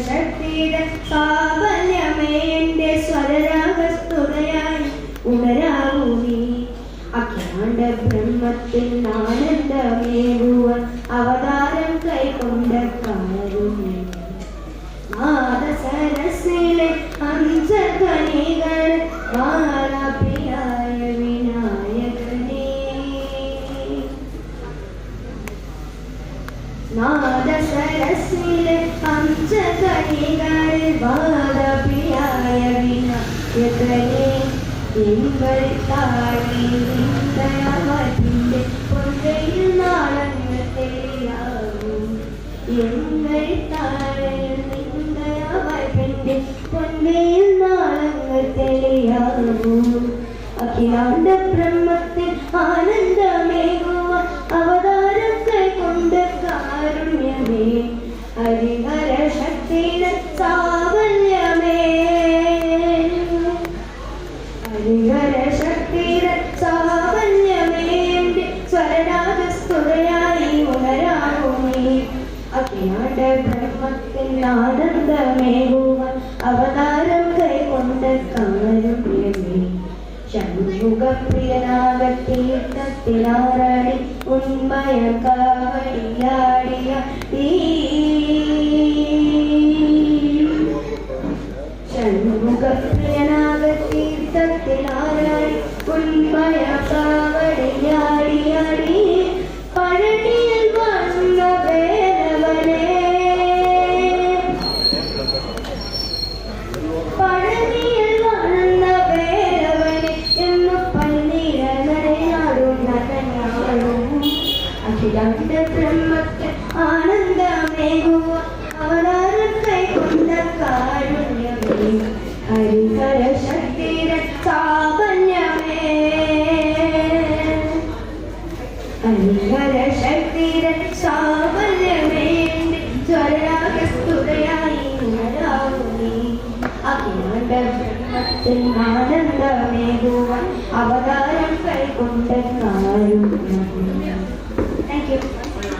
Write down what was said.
ശക്തിയുടെ സാബല്യമേ എൻ്റെ സ്വരരാഗസ്തുതയായി ഉണരാവൂ നീ. അഖിലാണ്ട ബ്രഹ്മത്തിൽ ആനന്ദമേകുവാൻ അവതാരം കൈക്കൊണ്ട കാരുണ്യം. നാദസരസിലെ അഞ്ചധ്വനികൾ വാരാപ്രിയായ വിനായകനേ. നാദസരസിലെ അഞ്ചധ്വനികൾ വാരാപ്രിയായ വിനായകനേ. എങ്ങൾ താഴെ നിന്ദയാവതിൻ്റെ പൊന്നയിൽ നാളങ്ങൾ തെളിയാവും. എങ്ങൾ താഴെ നിന്ദയാവതിൻ്റെ പൊന്നയിൽ നാളങ്ങൾ തെളിയാവും. അഖിലാണ്ട ബ്രഹ്മത്തിൽ ആനന്ദമേകുവ അവതാരം കൈകൊണ്ട് കാരുണ്യമേ. ഹരിഹര ശക്തിയുടെ സാവല്യമേ. ഹരിഹര ശക്തിയുടെ സാവല്യമേ എൻ്റെ സ്വരരാഗസ്തുതയായി ഉണരാവൂ നീ. അഖിലാണ്ട ബ്രഹ്മത്തിൽ ആനന്ദമേകുവാൻ അവതാരം കൈക്കൊണ്ട കാരുണ്യമേ. ഷൺമുഖപ്രിയനാകത്തീർത്ഥത്തിലാറാടി ഉന്മയ കാവടിയാടിയ ഷൺമുഖപ്രിയനാകത്തീർത്ഥത്തിലാറാടി ഉന്മയ കാവടിയാടിയാടി പഴനിയിൽ വന്ന ഭൈരവനേ. പഴനിയിൽ വന്ന ഭൈരവനെ എന്ന് പന്നീരനടയാടുന്ന തന്നെയാടും. അഖിലാണ്ട ബ്രഹ്മത്തിൽ ആനന്ദമേകുവ അവതാരം കൈക്കൊണ്ട കാരുണ്യമേ. ഹരിഹര ശക്തിയുടെ സാവല്യമേ. ഹരിഹര ശക്തിയുടെ സാവല്യമേ എൻ്റെ സ്വരരാഗസ്തുതയായി ഉണരാവൂ നീ. അഖിലാണ്ട ബ്രഹ്മത്തിൽ ആനന്ദമേകുവാൻ അവതാരം കൈക്കൊണ്ട കാരുണ്യമേ. Thank U.